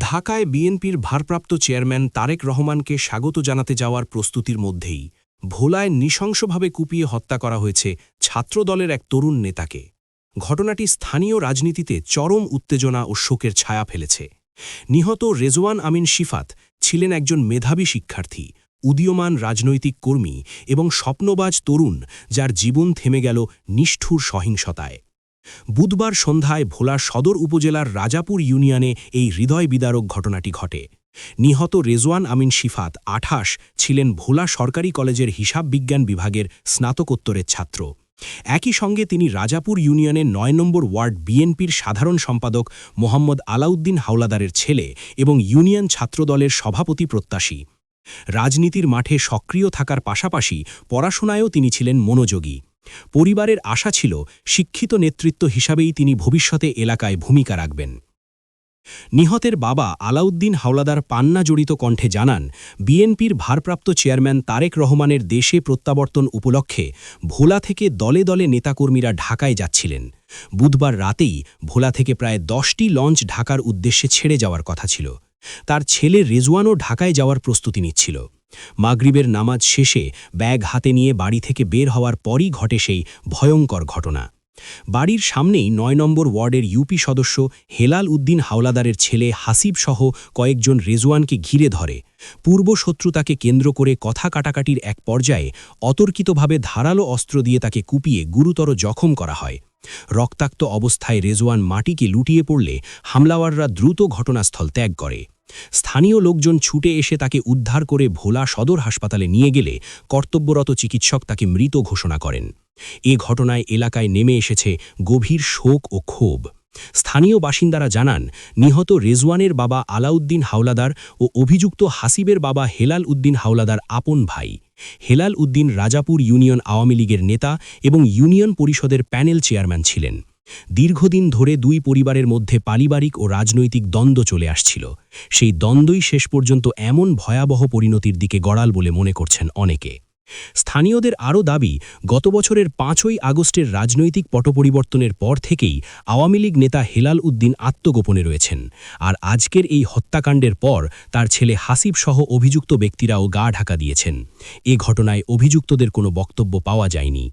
ঢাকায় বিএনপির ভারপ্রাপ্ত চেয়ারম্যান তারেক রহমানকে স্বাগত জানাতে যাওয়ার প্রস্তুতির মধ্যেই ভোলায় নৃশংসভাবে কুপিয়ে হত্যা করা হয়েছে ছাত্রদলের এক তরুণ নেতাকে। ঘটনাটি স্থানীয় রাজনীতিতে চরম উত্তেজনা ও শোকের ছায়া ফেলেছে। নিহত রেজওয়ান আমিন শিফাত ছিলেন একজন মেধাবী শিক্ষার্থী, উদীয়মান রাজনৈতিক কর্মী এবং স্বপ্নবাজ তরুণ, যার জীবন থেমে গেল নিষ্ঠুর সহিংসতায়। বুধবার সন্ধ্যায় ভোলা সদর উপজেলার রাজাপুর ইউনিয়নে এই হৃদয় বিদারক ঘটনাটি ঘটে। নিহত রেজওয়ান আমিন শিফাত ২৮ ছিলেন ভোলা সরকারি কলেজের হিসাব বিজ্ঞান বিভাগের স্নাতকোত্তরের ছাত্র। একই সঙ্গে তিনি রাজাপুর ইউনিয়নের ৯ নম্বর ওয়ার্ড বিএনপির সাধারণ সম্পাদক মোহাম্মদ আলাউদ্দিন হাওলাদারের ছেলে এবং ইউনিয়ন ছাত্রদলের সভাপতি প্রত্যাশী। রাজনীতির মাঠে সক্রিয় থাকার পাশাপাশি পড়াশোনায়ও তিনি ছিলেন মনোযোগী। পরিবারের আশা ছিল শিক্ষিত নেতৃত্ব হিসাবেই তিনি ভবিষ্যতে এলাকায় ভূমিকা রাখবেন। নিহতের বাবা আলাউদ্দিন হাওলাদার পান্না জড়িত কণ্ঠে জানান, বিএনপির ভারপ্রাপ্ত চেয়ারম্যান তারেক রহমানের দেশে প্রত্যাবর্তন উপলক্ষে ভোলা থেকে দলে দলে নেতাকর্মীরা ঢাকায় যাচ্ছিলেন। বুধবার রাতেই ভোলা থেকে প্রায় ১০টি লঞ্চ ঢাকার উদ্দেশ্যে ছেড়ে যাওয়ার কথা ছিল। তার ছেলে রেজওয়ানও ঢাকায় যাওয়ার প্রস্তুতি নিচ্ছিল। মাগরিবের নামাজ শেষে ব্যাগ হাতে নিয়ে বাড়ি থেকে বের হওয়ার পরই ঘটে সেই ভয়ঙ্কর ঘটনা। বাড়ির সামনেই ৯ নম্বর ওয়ার্ডের ইউপি সদস্য হেলাল উদ্দিন হাওলাদারের ছেলে হাসিব সহ কয়েকজন রেজওয়ানকে ঘিরে ধরে। পূর্বশত্রুতাকে কেন্দ্র করে কথা কাটাকাটির এক পর্যায়ে অতর্কিতভাবে ধারালো অস্ত্র দিয়ে তাকে কুপিয়ে গুরুতর জখম করা হয়। রক্তাক্ত অবস্থায় রেজওয়ান মাটিকে লুটিয়ে পড়লে হামলাওয়াররা দ্রুত ঘটনাস্থল ত্যাগ করে। স্থানীয় লোকজন ছুটে এসে তাকে উদ্ধার করে ভোলা সদর হাসপাতালে নিয়ে গেলে কর্তব্যরত চিকিৎসক তাকে মৃত ঘোষণা করেন। এ ঘটনায় এলাকায় নেমে এসেছে গভীর শোক ও ক্ষোভ। স্থানীয় বাসিন্দারা জানান, নিহত রেজওয়ানের বাবা আলাউদ্দিন হাওলাদার ও অভিযুক্ত হাসিবের বাবা হেলাল উদ্দিন হাওলাদার আপন ভাই। হেলাল উদ্দিন রাজাপুর ইউনিয়ন আওয়ামী লীগের নেতা এবং ইউনিয়ন পরিষদের প্যানেল চেয়ারম্যান ছিলেন। দীর্ঘদিন ধরে দুই পরিবারের মধ্যে পারিবারিক ও রাজনৈতিক দ্বন্দ্ব চলে আসছিল। সেই দ্বন্দ্বই শেষ পর্যন্ত এমন ভয়াবহ পরিণতির দিকে গড়াল বলে মনে করছেন অনেকে। স্থানীয়দের আরও দাবি, গত বছরের ৫ই আগস্টের রাজনৈতিক পটপরিবর্তনের পর থেকেই আওয়ামী লীগ নেতা হেলাল উদ্দিন আত্মগোপনে রয়েছেন, আর আজকের এই হত্যাকাণ্ডের পর তার ছেলে হাসিব সহ অভিযুক্ত ব্যক্তিরাও গা ঢাকা দিয়েছেন। এ ঘটনায় অভিযুক্তদের কোনো বক্তব্য পাওয়া যায়নি।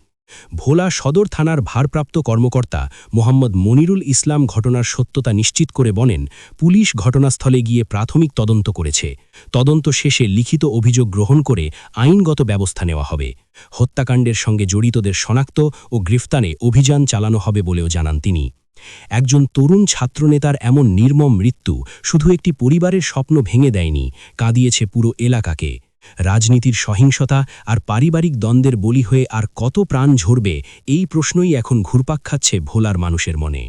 ভোলা সদর থানার ভারপ্রাপ্ত কর্মকর্তা মোহাম্মদ মনিরুল ইসলাম ঘটনার সত্যতা নিশ্চিত করে বলেন, পুলিশ ঘটনাস্থলে গিয়ে প্রাথমিক তদন্ত করেছে। তদন্ত শেষে লিখিত অভিযোগ গ্রহণ করে আইনগত ব্যবস্থা নেওয়া হবে। হত্যাকাণ্ডের সঙ্গে জড়িতদের শনাক্ত ও গ্রেফতারে অভিযান চালানো হবে বলেও জানান তিনি। একজন তরুণ ছাত্রনেতার এমন নির্মম মৃত্যু শুধু একটি পরিবারের স্বপ্ন ভেঙে দেয়নি, কাঁদিয়েছে পুরো এলাকাকে। রাজনীতির সহিংসতা আর পারিবারিক দ্বন্দ্বের বলি হয়ে আর কত প্রাণ ঝরবে, এই প্রশ্নই এখন ঘুরপাক খাচ্ছে ভোলার মানুষের মনে।